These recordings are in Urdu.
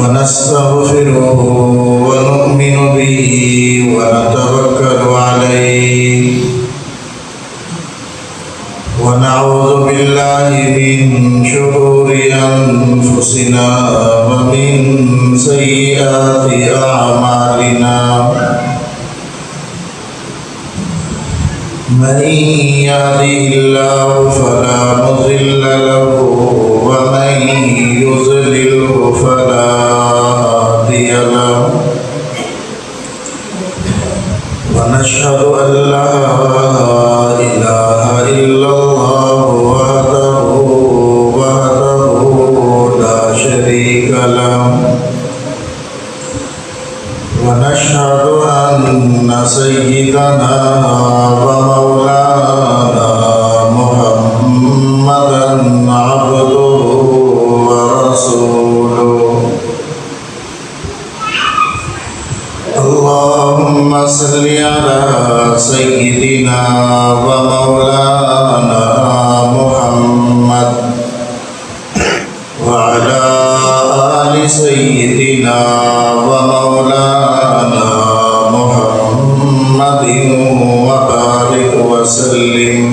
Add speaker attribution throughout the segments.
Speaker 1: ونستغفره ونؤمن به ونتوكل عليه ونعوذ بالله من شرور أنفسنا ومن سيئات أعمالنا من يهده الله فلا مضل له ومن يضلله فلا هادي له ونشهد أن لا إله إلا الله وحده لا شريك له ونشهد أن سيدنا ومولانا محمدا عبده ورسوله اللهم صل على سيدنا ومولانا محمد وعلى آل سيدنا ومولانا محمد وبارك وسلم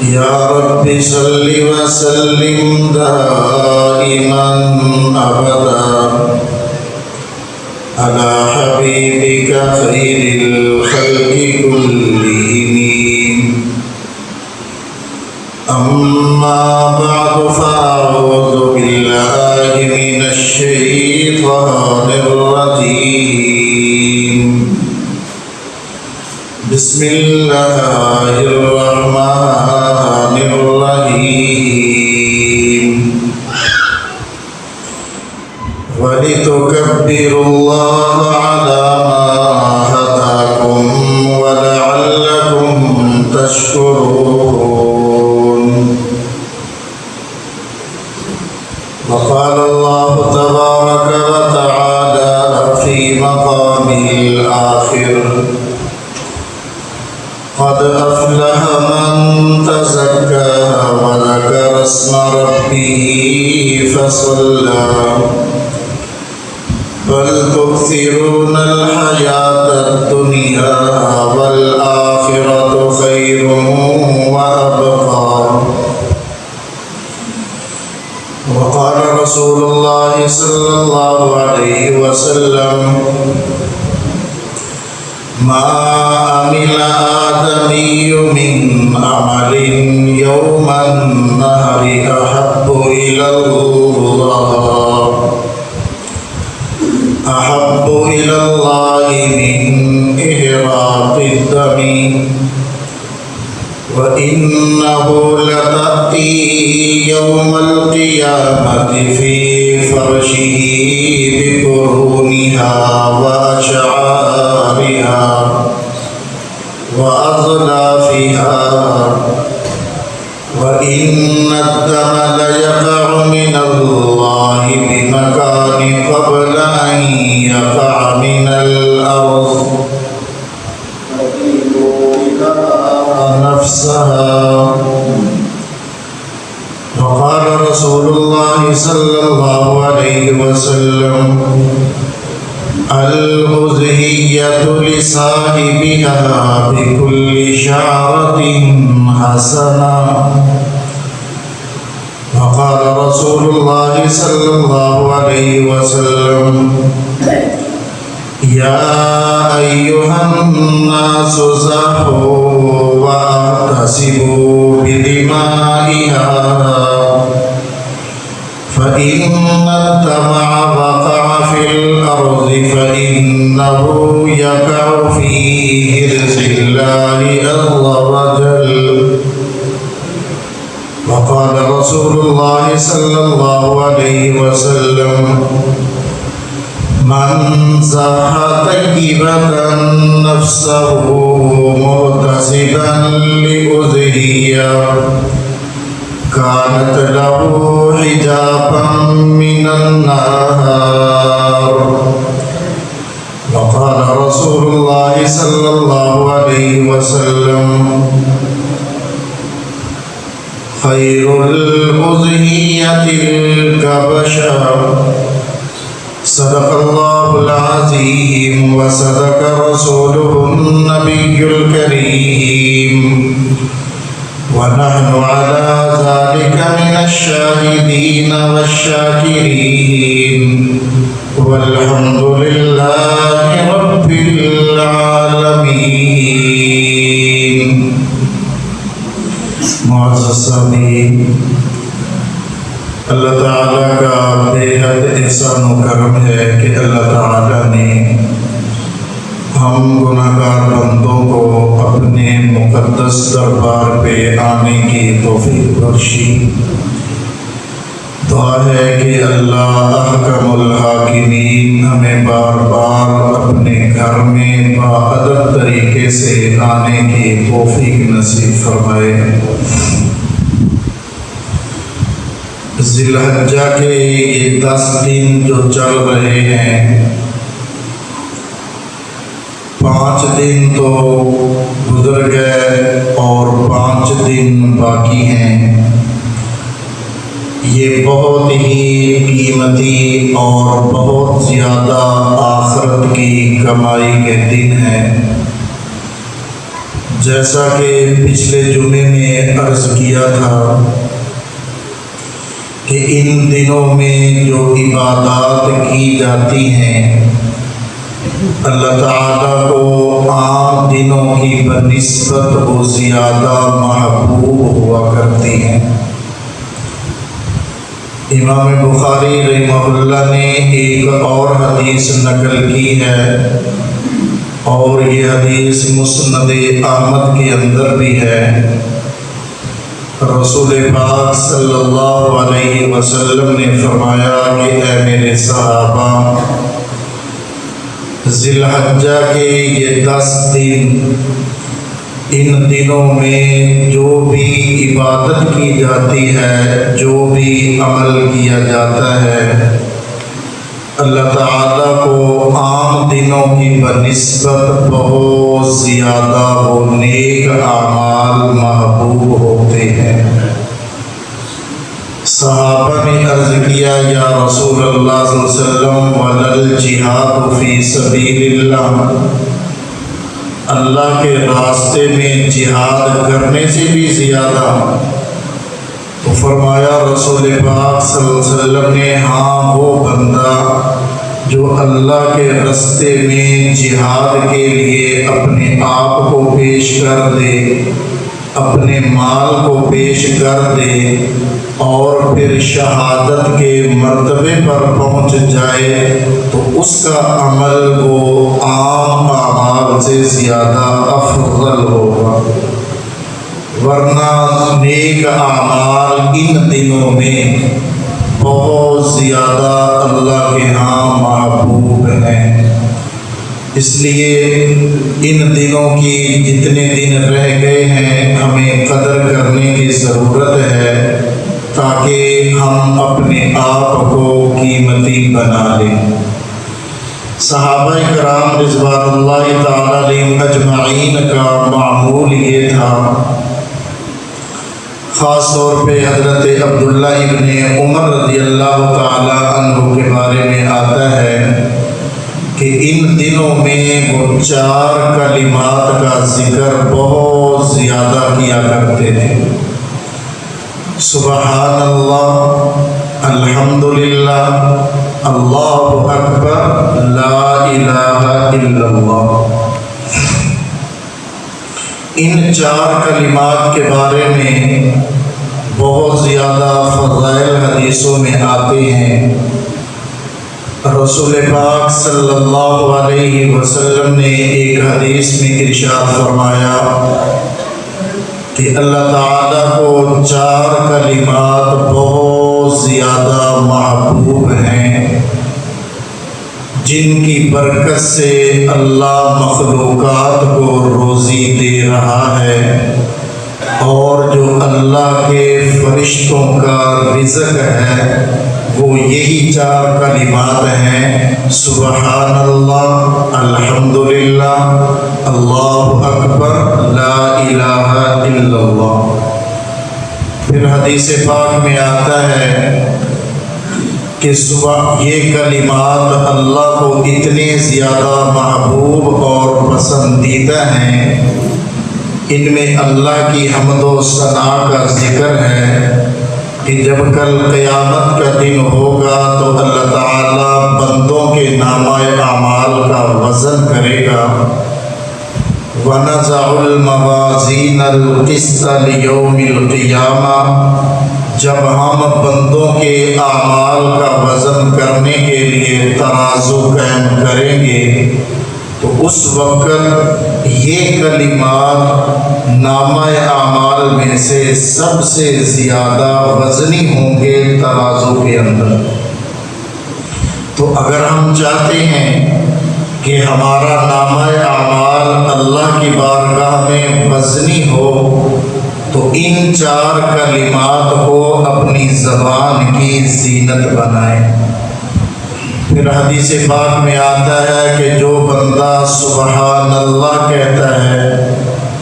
Speaker 1: يا رب صل وسلم دائما أبدا على حبيبك خير الخلق كلهم أما بعد فأعوذ بالله من الشيطان الرجيم بسم الله الرحمن الرحيم ولتكبروا الله على ما هداكم ولعلكم تشكرون وقال الله تبارك وتعالى في مقامه الآخر قد أفلح من تزكى وذكر اسم ربه فصلى بل تؤثرون الحياة الدنيا والآخرة خير وأبقى وقال رسول الله صلى الله عليه وسلم ما عمل آدمي من عمل يوم النهر أحب إلى الله من إهراق الدم وإنه لتأتي يوم القيامة في فرشه بقرونها وأشعارها وأظلافها وإن الدم ليقع من الله بمكان قبل أن يقع من الأرض نفسها وقال رسول الله صلى الله عليه وسلم الأضحية لصاحبها بكل شعرة حسنة وقال رسول الله صلى الله عليه وسلم يا أيها الناس زحوا واحتسبوا بدمائها فإن الدمع وقع في الأرض فإنه يقع في حرز الله عز وجل. وقال رسول الله صلى الله عليه وسلم من زاح طيبة نفسه محتسبا لأذية كانت له حجابا من النار. وقال رسول الله صلى الله عليه وسلم خير الأضحية الكبشة. صدق الله العظيم وصدق رسوله النبي الكريم ونحن على ذلك من الشاهدين والشاكرين والحمد لله رب العالمين. معزز سامعین، اللہ تعالیٰ کا بے حد احسان و کرم ہے کہ اللہ تعالیٰ نے ہم گناہگار بندوں کو اپنے مقدس دربار پہ آنے کی توفیق بخشی. دعا ہے کہ اللہ احکم الحاکمین ہمیں بار بار اپنے گھر میں باادب طریقے سے آنے کی توفیق نصیب فرمائے. ذی الحجہ کے یہ 10 دن جو چل رہے ہیں، 5 دن تو گزر گئے اور 5 دن باقی ہیں. یہ بہت ہی قیمتی اور بہت زیادہ آخرت کی کمائی کے دن ہیں. جیسا کہ پچھلے جمعے میں عرض کیا تھا کہ ان دنوں میں جو عبادات کی جاتی ہیں اللہ تعالیٰ کو عام دنوں کی بنسبت وہ زیادہ محبوب ہوا کرتی ہیں. امام بخاری رحمہ اللہ نے ایک اور حدیث نقل کی ہے اور یہ حدیث مسند احمد کے اندر بھی ہے. رسول پاک صلی اللہ علیہ وسلم نے فرمایا کہ اے میرے صحابہ، ذی الحجہ کے یہ 10 دن، ان دنوں میں جو بھی عبادت کی جاتی ہے، جو بھی عمل کیا جاتا ہے، اللہ تعالیٰ کو عام دنوں کی بنسبت بہت زیادہ وہ نیک اعمال محبوب ہوتے ہیں. صحابہ نے عرض کیا یا رسول اللہ صلی اللہ علیہ وسلم وَلَلْجِهَادُ فِي سَبِيلِ اللَّهِ، اللہ کے راستے میں جہاد کرنے سے بھی زیادہ؟ تو فرمایا رسول پاک صلی اللہ علیہ وسلم نے ہاں، وہ بندہ جو اللہ کے راستے میں جہاد کے لیے اپنے آپ کو پیش کر دے، اپنے مال کو پیش کر دے اور پھر شہادت کے مرتبے پر پہنچ جائے تو اس کا عمل وہ عام اعمال سے زیادہ افضل ہوگا. ورنہ نیک اعمال ان دنوں میں بہت زیادہ اللہ کے ہاں محبوب ہیں. اس لیے ان دنوں کی جتنے دن رہ گئے ہیں ہمیں قدر کرنے کی ضرورت ہے تاکہ ہم اپنے آپ کو قیمتی بنا لیں. صحابہ کرام رضوان اللہ تعالیٰ علیہم اجمعین کا معمول یہ تھا، خاص طور پہ حضرت عبداللہ ابن عمر رضی اللہ تعالیٰ عنہ کے بارے میں آتا ہے کہ ان دنوں میں وہ 4 کلمات کا ذکر بہت زیادہ کیا کرتے تھے. سبحان اللہ، الحمدللہ، اللہ اکبر، لا الہ الا اللہ۔ ان 4 کلمات کے بارے میں بہت زیادہ فضائل حدیثوں میں آتے ہیں۔ رسول پاک صلی اللہ علیہ وسلم نے ایک حدیث میں ارشاد فرمایا کہ اللہ تعالیٰ کو 4 کلمات بہت زیادہ محبوب ہیں، جن کی برکت سے اللہ مخلوقات کو روزی دے رہا ہے، اور جو اللہ کے فرشتوں کا رزق ہے وہ یہی 4 کلمات ہیں، سبحان اللہ، الحمدللہ، اللہ اکبر، لا الہ الا اللہ۔ پھر حدیث پاک میں آتا ہے کہ یہ کلمات اللہ کو اتنے زیادہ محبوب اور پسندیدہ ہیں، ان میں اللہ کی حمد و ثنا کا ذکر ہے کہ جب کل قیامت کا دن ہوگا تو اللہ تعالیٰ بندوں کے نامہ اعمال کا وزن کرے گا۔ وَنَزَعُ الْمَوَازِينَ الْقِسْطَ لِيَوْمِ الْقِيَامَةِ، جب ہم بندوں کے اعمال کا وزن کرنے کے لیے ترازو قائم کریں گے تو اس وقت یہ کلمات نامہ اعمال میں سے سب سے زیادہ وزنی ہوں گے ترازو کے اندر۔ تو اگر ہم چاہتے ہیں کہ ہمارا نامہ اعمال اللہ کی بارگاہ میں وزنی ہو تو ان 4 کلمات کو اپنی زبان کی زینت بنائیں۔ پھر حدیث پاک میں آتا ہے کہ جو بندہ سبحان اللہ کہتا ہے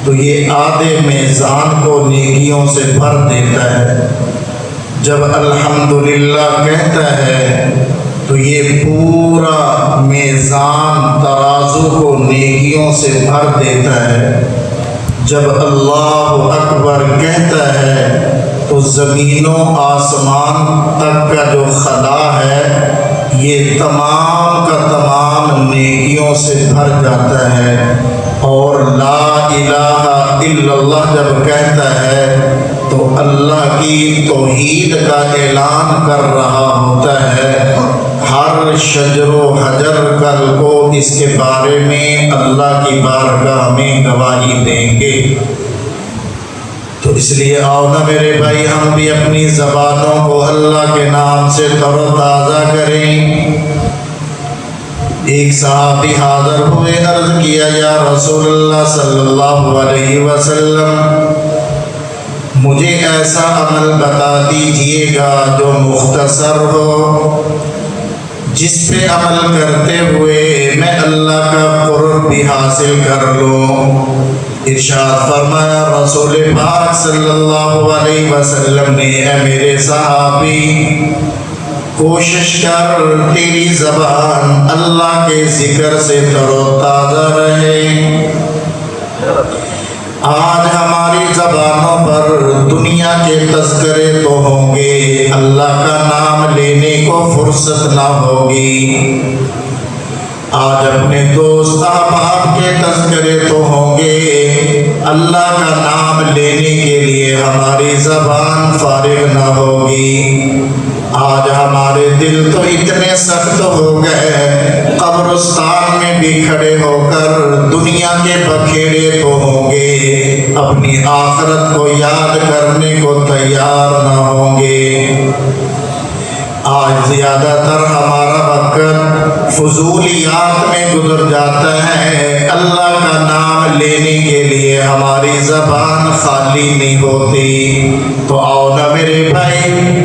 Speaker 1: تو یہ آدھے میزان کو نیکیوں سے بھر دیتا ہے، جب الحمدللہ کہتا ہے تو یہ پورا میزان ترازو کو نیکیوں سے بھر دیتا ہے، جب اللہ اکبر کہتا ہے تو زمین و آسمان تک کا جو خلا ہے یہ تمام کا تمام نیکیوں سے بھر جاتا ہے، اور لا الہ الا اللہ جب کہتا ہے تو اللہ کی توحید کا اعلان کر رہا ہوتا ہے۔ ہر شجر و حجر کل کو اس کے بارے میں اللہ کی بارگاہ میں گواہی دیں گے۔ تو اس لیے آؤ نا میرے بھائی، ہم بھی اپنی زبانوں کو اللہ کے نام سے تر و تازہ کریں۔ ایک صحابی حاضر ہوئے، عرض کیا یا رسول اللہ صلی اللہ علیہ وسلم، مجھے ایسا عمل بتا دیجئے گا جو مختصر ہو، جس پہ عمل کرتے ہوئے میں اللہ کا قرب بھی حاصل کر لوں۔ ارشاد فرمایا رسول پاک صلی اللہ علیہ وسلم نے، اے میرے صحابی، کوشش کر تیری زبان اللہ کے ذکر سے تر و تازہ رہے۔ آج ہماری زبانوں پر دنیا کے تذکرے تو ہوں گے، اللہ کا نام لینے کو فرصت نہ ہوگی۔ آج اپنے دوست احباب کے تذکرے تو ہوں گے، اللہ کا نام لینے کے لیے ہماری زبان فارغ نہ ہوگی۔ آج ہمارے دل تو اتنے سخت ہو گئے، قبرستان میں بھی کھڑے ہو کر دنیا کے بکھیڑے تو ہوں گے، اپنی آخرت کو یاد کرنے کو تیار نہ ہوں گے۔ آج زیادہ تر ہمارا وقت فضولیات میں گزر جاتا ہے، اللہ کا نام لینے کے لیے ہماری زبان خالی نہیں ہوتی۔ تو آؤ نا میرے بھائی،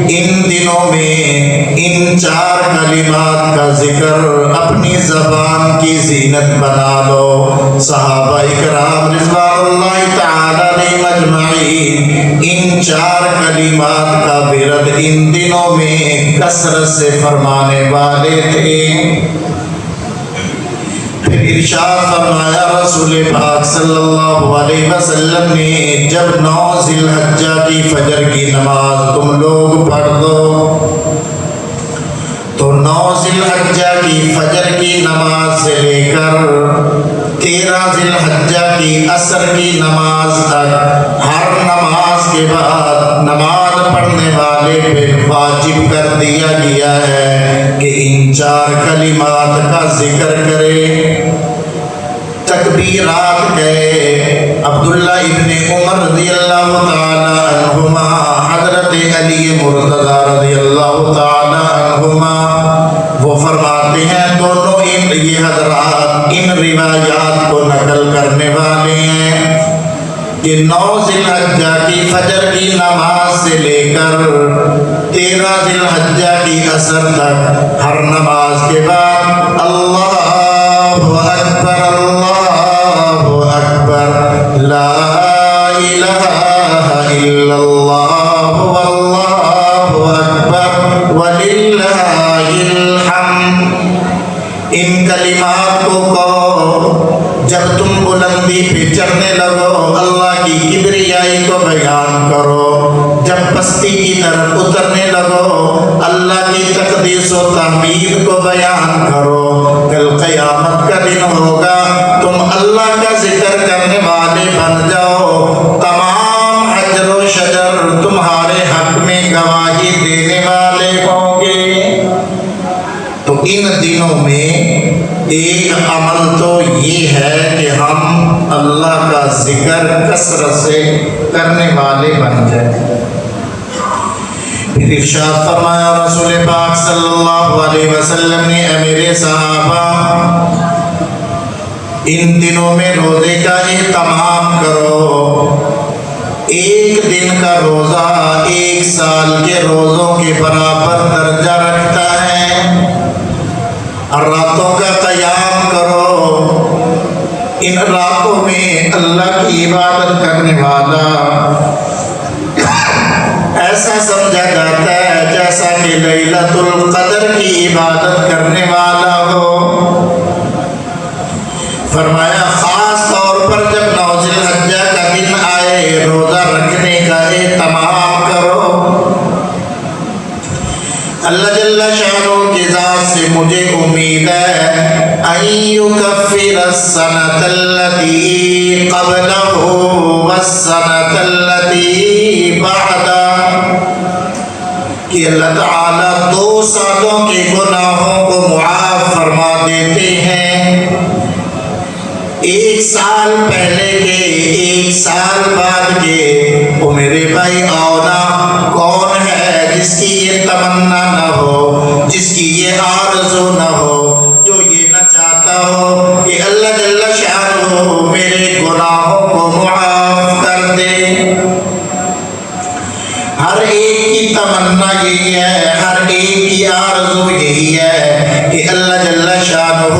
Speaker 1: ان دنوں میں ان 4 کلمات کا ذکر اپنی زبان کی زینت بنا لو۔ صحابہ اکرام رضوان اللہ تعالی علیہم اجمعین ان 4 کلمات کا ورد ان دنوں میں کثرت سے فرمانے والے تھے۔ پھر ارشاد فرمایا رسول پاک صلی اللہ علیہ وسلم نے جب 9 ذی الحجہ کی فجر کی نماز تم لوگ پڑھ دو تو 9 ذی الحجہ کی فجر کی نماز سے لے کر 13 ذی الحجہ کی عصر کی نماز تک ہر نماز کے بعد نماز پڑھنے والے پہ واجب کر دیا گیا ہے کہ ان 4 کلمات کا ذکر کرے، تکبیرات گئے۔ عبداللہ ابن عمر رضی اللہ تعالی عنہما، حضرت علی مرتضی رضی اللہ تعالی عنہما وہ فرماتے ہیں، دونوں یہ حضرات ان روایات کو نقل کرنے والے ہیں کہ 9 ذی الحجہ کی فجر کی نماز سے لے کر 13 ذی الحجہ کی عصر تک ہر نماز کے بعد اللہ اکبر اللہ اکبر لا الہ الا اللہ واللہ اکبر وللہ الحمد، ان کلمات کو کہو جب تم بلندی پہ چڑھنے لگو، اللہ کی کبریائی کو بیان کرو، جب پستی کی طرف اترنے لگو اللہ کی تقدیس و تحمید کو بیان کرو۔ کل قیامت کا دن ہوگا، تم اللہ کا ذکر کرنے والے بن جاؤ، تمام حجر و شجر تمہارے حق میں گواہی دینے والے ہوں گے۔ تو ان دنوں میں ایک عمل تو یہ ہے کہ ہم اللہ کا ذکر کثرت سے کرنے والے بن جائیں۔ پھر ارشاد فرمایا رسول پاک صلی اللہ علیہ وسلم نے، اے میرے صحابہ، ان دنوں میں روزے کا اہتمام کرو۔ ایک دن کا روزہ 1 سال کے روزوں کے برابر درجہ رکھتا ہے۔ راتوں کا قیام کرو، ان راتوں میں اللہ کی عبادت کرنے والا ایسا سمجھا جاتا ہے جیسا کہ لیلۃ القدر کی عبادت کرنے والا ہو۔ فرمایا خاص طور پر جب 9 ذی الحجہ کا دن آئے روزہ رکھنے کا اہتمام کرو۔ اللہ جل شانہ کی ذات سے مجھے امید ہے ان یکفر السنۃ التي قبلہ والسنۃ التي بعدہ، کہ اللہ تعالیٰ 2 سالوں کے گناہوں کو معاف فرما دیتے ہیں، 1 سال پہلے کے 1 سال بعد کے۔ وہ میرے بھائی اونا کون ہے جس کی یہ تمنا نہ ہو، جس کی یہ آرزو نہ ہو، جو یہ نہ چاہتا ہو کہ اللہ جل شانہ میرے گناہوں کو معاف کر دے۔ ہر ایک کی تمنا یہی ہے، ہر ایک کی آرزو یہی ہے کہ اللہ جل شانہ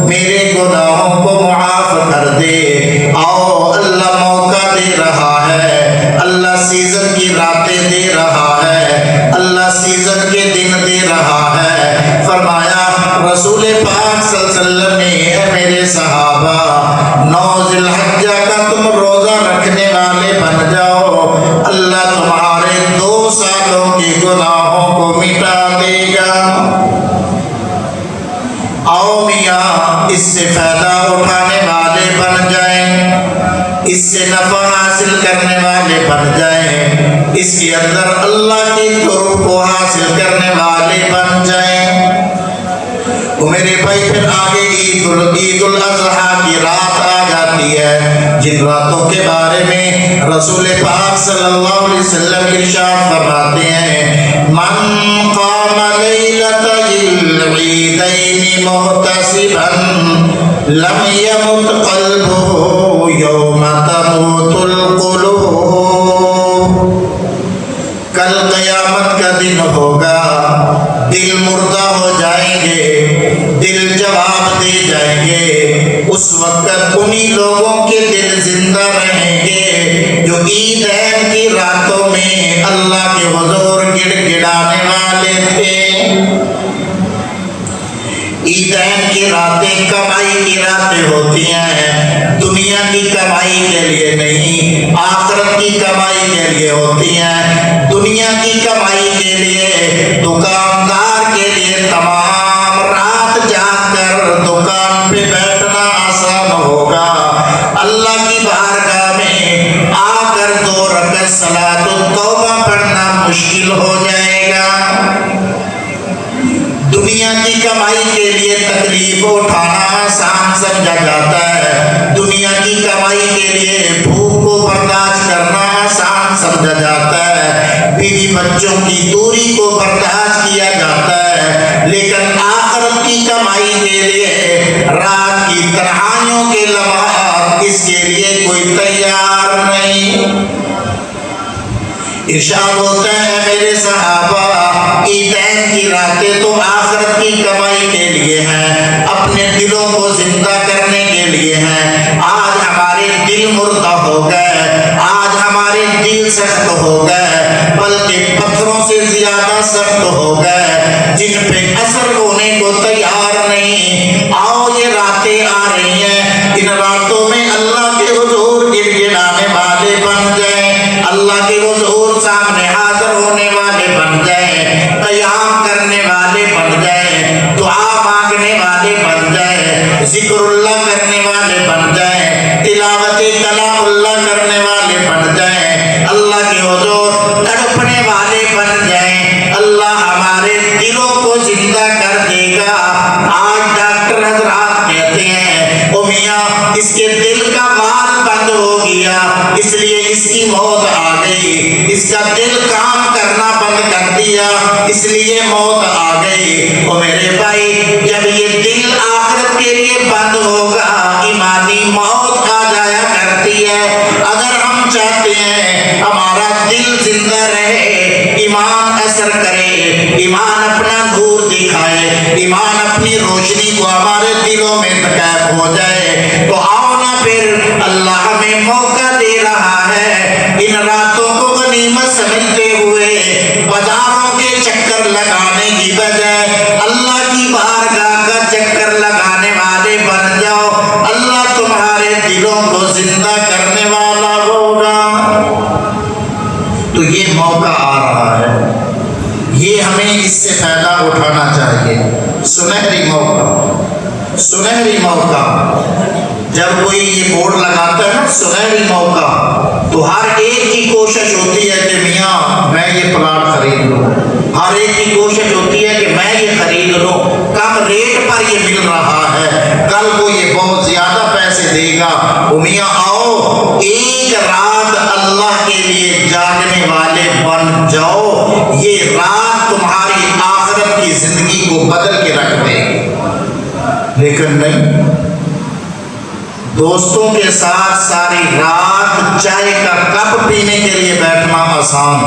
Speaker 1: میرے گناہوں کو معاف کر دے۔ آؤ اللہ موقع دے رہا ہے، اللہ سیزن کی راتیں دے رہا ہے، اللہ سیزن کے دن دے رہا ہے۔ فرمایا رسول پاک صلی اللہ علیہ وسلم نے، اے میرے صحابہ، 9 ذی الحجہ کا تم روزہ رکھنے والے بن جاؤ، اللہ تمہارے 2 سالوں کے گناہوں کو مٹا دے گا۔ آؤ میاں اس سے فائدہ اٹھانے والے بن جائیں، اس سے نفع حاصل کرنے والے بن جائیں، اس کے اندر اللہ کی قرب کو حاصل کرنے والے بن جائیں۔ وہ میرے بھائی پھر آگے عید الاضحیٰ کی رات آ جاتی ہے، جن راتوں کے بارے میں رسول پاک صلی اللہ علیہ وسلم ارشاد فرماتے ہیں، من قام لیلۃ العیدین محتسبا لم یمت قلبہ یوم تموت القلوب۔ کل قیامت کا دن ہوگا، دل مردہ ہو جائیں گے، دل جواب دے جائیں گے، اس وقت انہی لوگوں کے دل زندہ رہیں گے جو عیدین کی راتوں میں اللہ کے حضور گڑ گڑانے والے تھے۔ عیدین کی راتیں کمائی کی راتیں ہوتی ہیں، دنیا کی کمائی کے لیے نہیں، آخرت کی کمائی کے لیے ہوتی ہیں۔ دنیا کی کمائی کے لیے دکاندار کے لیے تمام رات جاگ کر دکان پہ بیٹھنا آسان ہوگا، اللہ کی بارگاہ میں آ کر 2 رکعت صلاۃ التوبہ پڑھنا مشکل ہو جائے گا۔ دنیا کی کمائی کے لیے تکلیف اٹھانا آسان سمجھا جاتا ہے، دنیا کی کمائی کے لیے بھوک کو برداشت کرنا آسان سمجھا جاتا ہے، بیوی بچوں کی دوری کو برداشت کیا جاتا ہے، لیکن آخرت کی کمائی کے لیے رات کی تنہائیوں کے لمحات اس کے لیے کوئی تیار نہیں۔ ارشاد ہوتا ہے میرے صحابہ، عیدین کی راتیں تو آخرت کی کمائی کے لیے ہیں، اپنے دلوں کو زندہ کرنے کے لیے ہیں۔ آج ہمارے دل مردہ ہو گئے، آج ہمارے دل سخت ہو گئے، بلکہ پتھروں سے زیادہ سخت ہو گئے، جن پہ اثر ہونے کو تیار نہیں۔ آؤ یہ راتیں آ رہی ہیں، ان راتوں میں اللہ کے حضور گڑ گڑانے والے بن جائیں، اللہ کے حضور سامنے حاضر ہونے والے بن جائیں، قیام کرنے والے بن جائیں، دعا مانگنے والے بن جائیں، ذکر اللہ کرنے والے بن جائیں، تلاوت کلام اللہ کرنے والے بن جائیں، اللہ کے حضور تڑپنے والے بن جائیں۔ اللہ ہمارے دلوں کو زندہ کر دے گا۔ آج ڈاکٹر حضرات کہتے ہیں او میاں اس کے دل کا بال بند ہو گیا، اس لیے اس کی موت آ گئی، اس کا دل کام کرنا بند کر دیا اس لیے موت آ گئی۔ او میرے بھائی، جب یہ دل آخرت کے لیے بند ہوگا، ایمانی موت آ جایا کرتی ہے۔ اگر ہم چاہتے ہیں ہمارا دل زندہ رہے، ایمان اثر کرے، ایمان اپنا نور دکھائے، ایمان اپنی روشنی کو ہمارے دلوں میں قید ہو جائے، تو آؤ نا پھر اللہ ہمیں موقع دے رہا ہے، ان راتوں کو غنیمت سمجھتے ہوئے بازاروں کے چکر لگانے کی بجائے اللہ کی بارگاہ کا چکر لگانے والے بن جاؤ، اللہ تمہارے دلوں کو زندہ کرنے والا ہوگا۔ تو یہ موقع آ رہا ہے، یہ ہمیں اس سے فائدہ اٹھانا چاہیے۔ سنہری موقع، سنہری موقع، جب کوئی یہ بورڈ لگاتا ہے نا سنہری موقع، تو ہر ایک کی کوشش ہوتی ہے کہ میاں میں یہ پلاٹ خرید لوں، ہر ایک کی کوشش ہوتی ہے کہ میں یہ خرید لوں، کم ریٹ پر یہ مل رہا ہے، کل کو یہ بہت زیادہ پیسے دے گا۔ میاں آؤ ایک رات اللہ کے لیے جاگنے والے بن جاؤ، یہ رات تمہاری آخرت کی زندگی کو بدل کے رکھ دے گی۔ لیکن نہیں، دوستوں کے ساتھ ساری رات چائے کا کپ پینے کے لیے بیٹھنا آسان،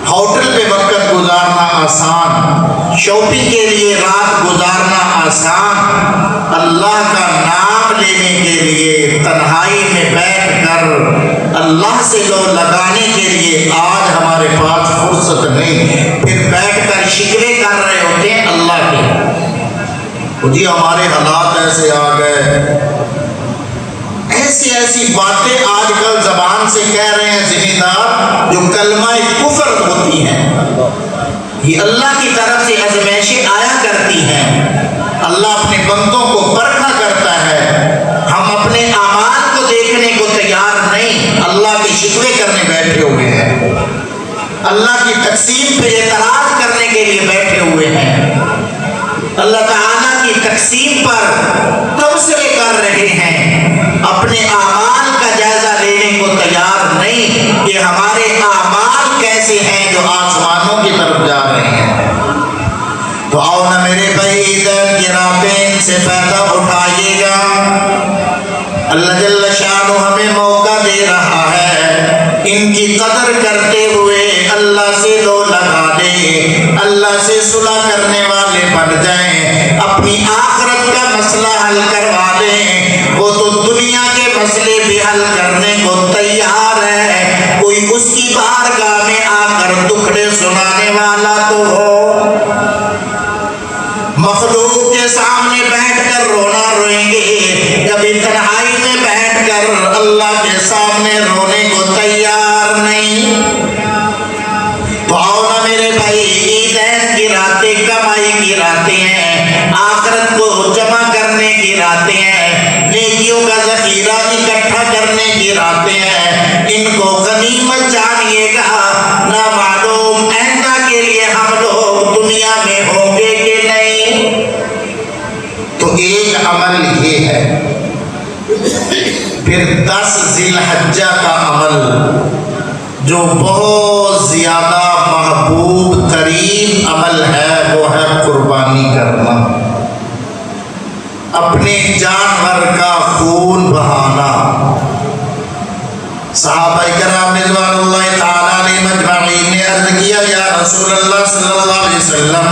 Speaker 1: ہوٹل پہ وقت گزارنا آسان، شاپنگ کے لیے رات گزارنا آسان، اللہ کا نام لینے کے لیے تنہائی میں بیٹھ کر اللہ سے لو لگانے کے لیے آج ہمارے پاس فرصت نہیں، پھر بیٹھ کر شکوے کر رہے ہوتے ہیں اللہ کے، جی ہمارے حالات ایسے آ گئے، ایسی باتیں آج کل زبان سے کہہ رہے ہیں ذمہ جو کلمہ کفر ہوتی ہیں، یہ اللہ کی طرف سے آزمائشیں آیا کرتی ہیں، اللہ اپنے بندوں کو پرکھا کرتا ہے، ہم اپنے اعمال کو دیکھنے کو تیار نہیں، اللہ کے شکوے کرنے بیٹھے ہوئے ہیں، اللہ کی تقسیم پہ اعتراض کرنے کے لیے بیٹھے ہوئے ہیں، اللہ تعالیٰ کی تقسیم پر تبصرے کر رہے ہیں، اپنے اعمال کا جائزہ لینے کو تیار نہیں کہ ہمارے اعمال کیسے ہیں جو آسمانوں کی طرف جا رہے ہیں۔ تو آؤ نا میرے بھائی، عیدین کی راتیں سے فائدہ اٹھائیے گا، اللہ جل شانہ ہمیں موقع دے رہا ہے، ان کی قدر کرتے ہوئے اللہ سے لو لگا دیں، اللہ سے صلح کرنے والے بن جائیں، اپنی آخرت کا مسئلہ حل کروا دیں، وہ تو دنیا کے مسئلے بھی حل کرنے کو تیار ہے، کوئی اس کی بارگاہ میں آ کر دکھڑے سنانے والا تو ہو۔ مخلوق کے سامنے بیٹھ کر رونا روئیں گے، کبھی تنہائی میں بیٹھ کر اللہ کے سامنے رونے کو تیار نہیں۔ تو آؤ نا میرے بھائی، عیدین کی راتیں کمائی کی راتیں ہیں، آخرت کو جمع کرنے کی راتیں ہیں، نیکیوں کا ذخیرہ اکٹھا کرنے کی راتیں ہیں، ان کو غنیمت جانیے گا۔ نہ معلوم آئندہ کے لیے ہم لوگ دنیا میں ہوں گے کہ نہیں۔ تو ایک عمل یہ ہے، پھر 10 ذی الحجہ کا عمل جو بہت زیادہ محبوب ترین عمل ہے، وہ ہے قربانی کرنا، اپنے جانور کا خون بہانا۔ صحابہ کرام رضوان اللہ تعالیٰ علیہ مجمعین نے عرض کیا، یا رسول اللہ صلی اللہ علیہ وسلم،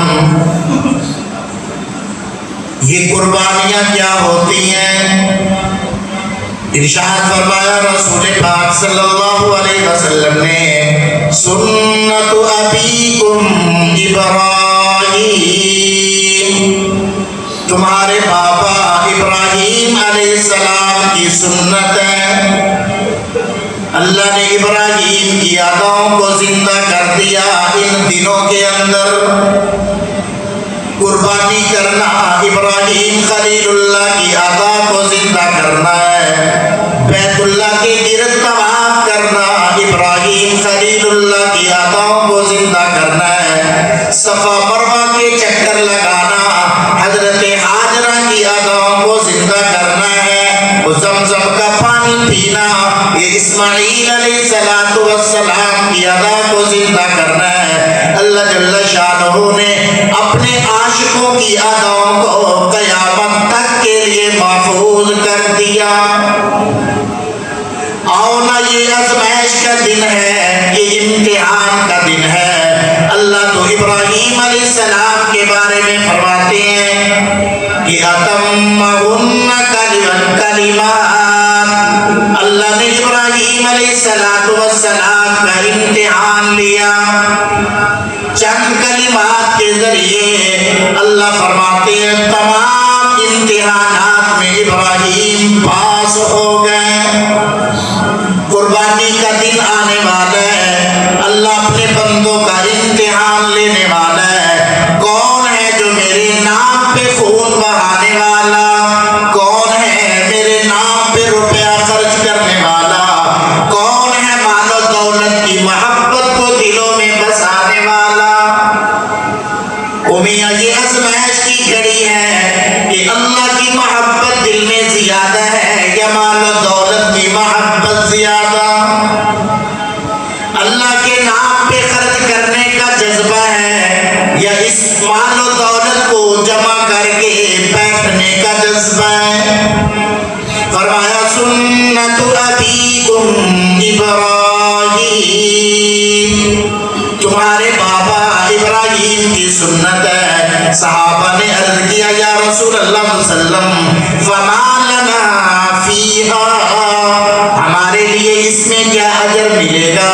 Speaker 1: یہ قربانیاں کیا ہوتی ہیں؟ ارشاد فرمایا رسول پاک صلی اللہ علیہ وسلم نے، سنت ابیکم ابراہیم، تمہارے بابا ابراہیم علیہ السلام کی سنت ہے۔ اللہ نے ابراہیم کی یادوں کو زندہ کر دیا ان دنوں کے اندر۔ قربانی کرنا ابراہیم خلیل اللہ کی یادوں کو زندہ کرنا ہے، بیت اللہ کے گرد طواف کرنا ابراہیم خلیل اللہ کی یادوں کو زندہ کرنا ہے، صفا مروہ کے چکر لگانا حضرت ہاجرہ کی یادوں کو زندہ کرنا ہے، وہ زمزم کا پانی پینا یہ اسماعیل علیہ السلام کی ادا کو زندہ کرنا ہے۔ اللہ جل شانہ نے اپنے عاشقوں کی اداؤں کو قیامت تک کے لیے محفوظ کر دیا۔ آؤ نا، یہ آزمائش کا دن ہے، یہ امتحان کا دن ہے۔ اللہ تو ابراہیم علیہ السلام کے بارے میں فرماتے ہیں کہ اتمہن کلمات، اللہ نے ابراہیم علیہ السلام کا امتحان لیا چند کلمات کے ذریعے۔ اللہ فرماتے ہیں تمام امتحانات میں ابراہیم پاس ہو گئے۔ قربانی کا دن آنے والا ہے، اللہ اپنے بندوں کا امتحان لینے والا ہے۔ کون ہے جو میرے نام پہ خون بہانے والا؟ کون ہے میرے نام پہ روپیہ خرچ کرنے والا؟ کون ہے مال و دولت کی محبت کو دلوں میں بسانے والا؟ میاں یہ آزمائش کی گھڑی ہے کہ اللہ کی محبت دل میں زیادہ ہے یا مال و دولت کی محبت زیادہ؟ اللہ کے نام پہ خرچ کرنے کا جذبہ ہے یا اس مال و دولت کو جمع کر کے بیٹھنے کا جذبہ ہے؟ فرمایا سنت ابیکم ابراہیم، تمہارے بابا ابراہیم کی سنت ہے۔ صحابہ نے عرض کیا، یا رسول اللہ صلی اللہ علیہ وسلم فما لنا فیہا، ہمارے لیے اس میں کیا اجر ملے گا؟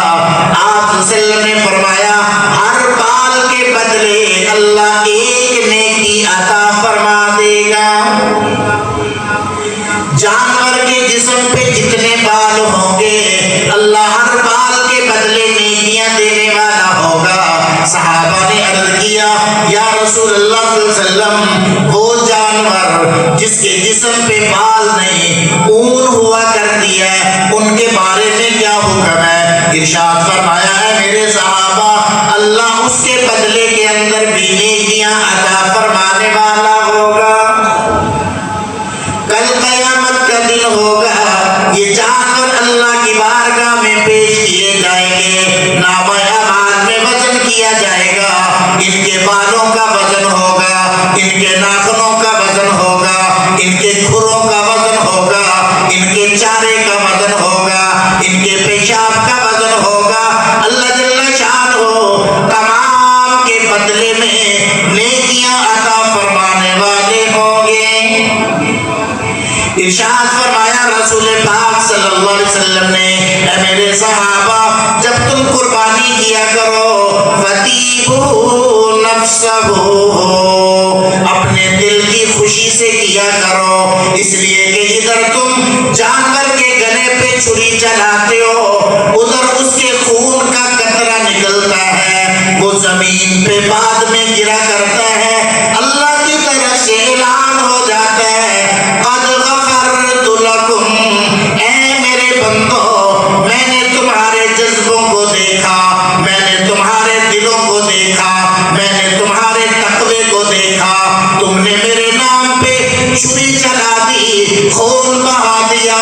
Speaker 1: آپ صلی اللہ علیہ وسلم نے فرمایا، ہر بال کے بدلے اللہ ایک نیکی عطا فرما دے گا۔ جانور کے جسم پہ جتنے بال ہوں گے اللہ ہر بال کے بدلے نیکیاں دینے والا ہوگا۔ صحابہ نے عرض کیا، یا رسول اللہ صلی اللہ علیہ وسلم وہ جانور جس کے جسم پہ بال نہیں اون ہوا کرتی ہے ان کے بارے میں کیا حکم ہے؟ ارشاد فرمایا ہے میرے صحابہ، اللہ اس کے بدلے کے اندر بھی نیکیاں عطا فرمانے والا ہوگا۔ کل قیامت کا دن ہوگا، یہ جانور اللہ کی بارگاہ میں پیش کیے جائیں گے، نامہ اعمال میں وزن کیا جائے گا۔ ان کے بالوں کا وزن ہوگا، ان کے ناخنوں کا وزن ہوگا، ان کے کھروں کا وزن ہوگا، ان کے چارے کا وزن ہوگا، ان کے پیشاب کا وزن ہوگا۔ اللہ جل شانہ تمام کے بدلے میں نیکیاں عطا فرمانے والے ہوں گے۔ ارشاد فرمایا رسول پاک صلی اللہ علیہ وسلم نے، اے میرے صحابہ جب تم قربانی کیا کرو فَتِيبُوا نَفْسَهُ، اپنے کیا کرو، اس لیے کہ ادھر تم جانور کے گلے پہ چھری چلاتے ہو، ادھر اس کے خون کا قطرہ نکلتا ہے، وہ زمین پہ بعد میں گرا کرتا ہے، اللہ کی طرف سے اعلان ہو جاتا ہے قد غفرت لکم، اے میرے بندو میں نے تمہارے جذبوں کو دیکھا، میں نے تمہارے دلوں کو دیکھا، میں نے تمہارے تقوی کو دیکھا، تم نے میرے نام پہ چھری چلا دی، خون بہا دیا،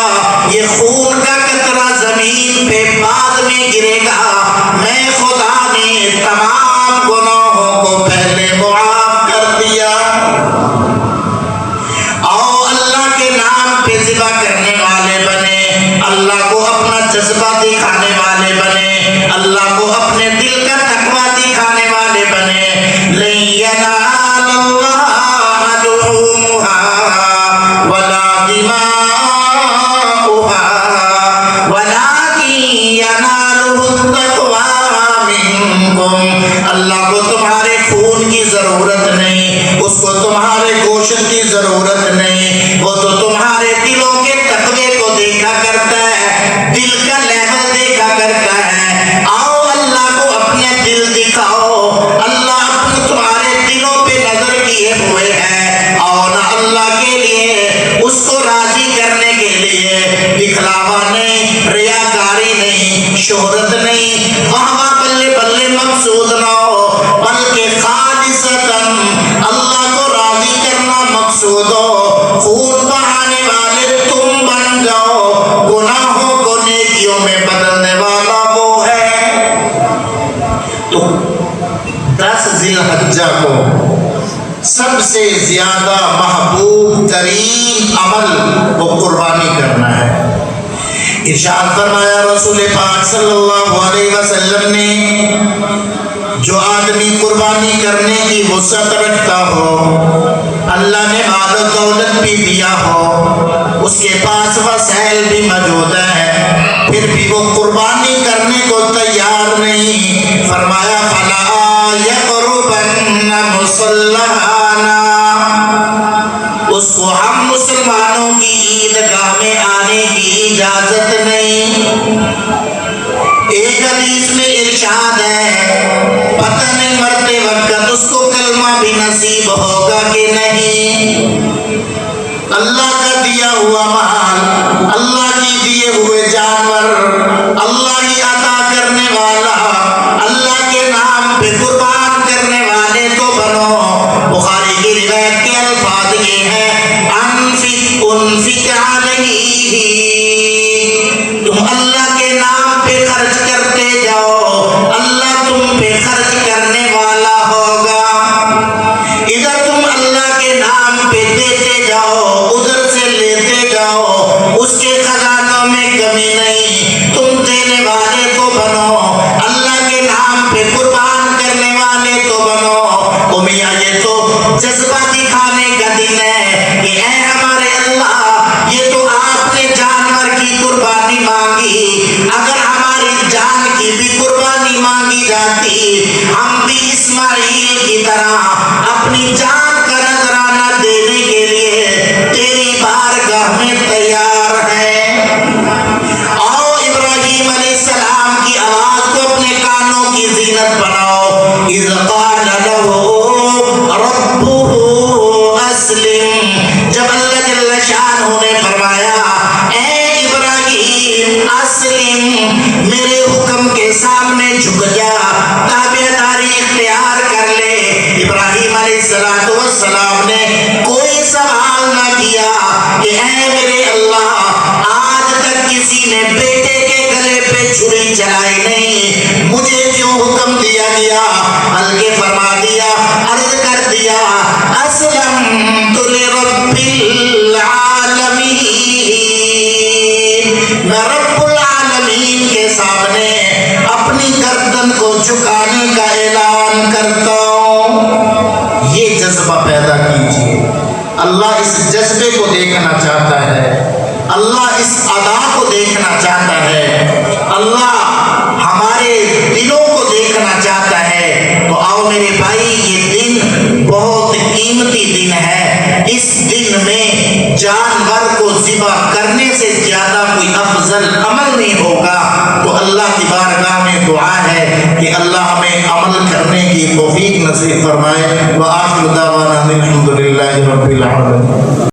Speaker 1: یہ خون کا قطرہ زمین پہ بعد میں گرے گا، میں خدا نے تمام گناہوں کو پہلے معاف کر دیا۔ آؤ اللہ کے نام پہ ذبح کرنے والے بنے، اللہ کو اپنا جذبہ دکھانے والے بنے، اللہ کو اپنے دل کا تقویٰ دکھانے والے بنے۔ لن ینال اللہ لحومها ولا دماؤها ولکن ینالہ التقویٰ منکم، اللہ کو تمہارے خون کی ضرورت نہیں، اس کو تمہارے گوشت کی ضرورت نہیں، وہ تو تمہارے دلوں کے تقوی کو دیکھا کرتا ہے، دل کا لیول دیکھا کرتا ہے۔ آؤ اللہ کو اپنے دل دکھاؤ، اللہ اپنے تمہارے دلوں پہ نظر کیے ہوئے ہے، آؤ نا اللہ کے لیے، اس کو راضی کرنے کے لیے، دکھلاوا نہیں، ریاکاری نہیں، شہرت نہیں، واہ واہ بلے بلے مقصود نہ ہو، بلکہ خالصتاً اللہ کو راضی کرنا مقصود ہو، خون بہانے والے تم بن جاؤ، گناہوں کو نیکیوں میں بدلنے والا وہ ہے۔ تو 10 ذی الحجہ کو سب سے زیادہ محبوب ترین عمل وہ قربانی کرنا ہے۔ ارشاد فرمایا رسول پاک صلی اللہ علیہ وسلم نے، جو آدمی قربانی کرنے کی وسعت رکھتا ہو، اللہ نے مال و دولت بھی دیا ہو، اس کے پاس وسائل بھی موجود ہیں، پھر بھی وہ قربانی کرنے کو تیار نہیں، فرمایا فلا یقربن مصلانا، اس کو ہم مسلمانوں کی عیدگاہ میں آنے کی اجازت نہیں۔ ایک حدیث میں ارشاد ہے پتہ نہیں مرتے وقت اس کو کلمہ بھی نصیب ہوگا کہ نہیں۔ اللہ کا دیا ہوا مال، اللہ کی دیے ہوئے جانور، اللہ ہی عطا کرنے والا، اللہ کے نام پہ قربان کرنے والے تو بنو۔ بخاری کی روایت کے الفاظ یہ ہیں انفق علیہ، تم اللہ کے نام پہ خرچ کرتے جاؤ، اللہ تم پہ خرچ کرنے والا ہوگا۔ ادھر تم اللہ کے نام پہ دیتے جاؤ، ادھر سے لیتے جاؤ، اس کے خزانوں میں کمی نہیں، تم دینے والے تو بنو، اللہ کے نام پہ قربان کرنے والے تو بنو۔ او میاں یہ تو جذبہ دکھانے کا دن ہے کہ اے ہمارے اللہ، یہ تو آپ نے جانور کی قربانی مانگی، اگر ہماری جان کی بھی قربانی مانگی جاتی، ہم بھی اسماعیل کی طرح اپنی جان کا نذرانہ دینے کے لیے تیری بارگاہ میں تیار ہیں۔ آؤ ابراہیم علیہ السلام کی آواز کو اپنے کانوں کی زینت بناؤ۔ اذ قال له ربه اسلم، جب اللہ جل شانہ نے فرمایا اے ابراہیم اسلم، میرے حکم کے سامنے جھک جا، تابعداری اختیار کر لے۔ ابراہیم علیہ السلام نے کوئی سوال نہ کیا کہ اے میرے اللہ، آج تک کسی نے بیٹے کے گلے پہ چھری چلائی نہیں، مجھے کیوں حکم دیا گیا؟ بلکہ فرما دیا، عرض کر دیا اسلمت لرب العالمین، میں رب العالمین کے سامنے اپنی گردن کو جھکانے کا اعلان کرتا ہوں۔ یہ جذبہ پیدا کیجیے، اللہ اس جذبے کو دیکھنا چاہتا ہے، اللہ اس ادا کو دیکھنا چاہتا ہے، اللہ ہمارے دلوں کو دیکھنا چاہتا ہے۔ تو آؤ میرے بھائی، یہ دن بہت قیمتی دن ہے، اس دن میں جانور کو ذبح کرنے سے زیادہ کوئی افضل عمل نہیں ہوگا. تو اللہ کی بارگاہ میں دعا ہے کہ اللہ ہمیں عمل کرنے کی توفیق نصیب فرمائے. وآخر دعوانا الحمد للہ رب العالمین.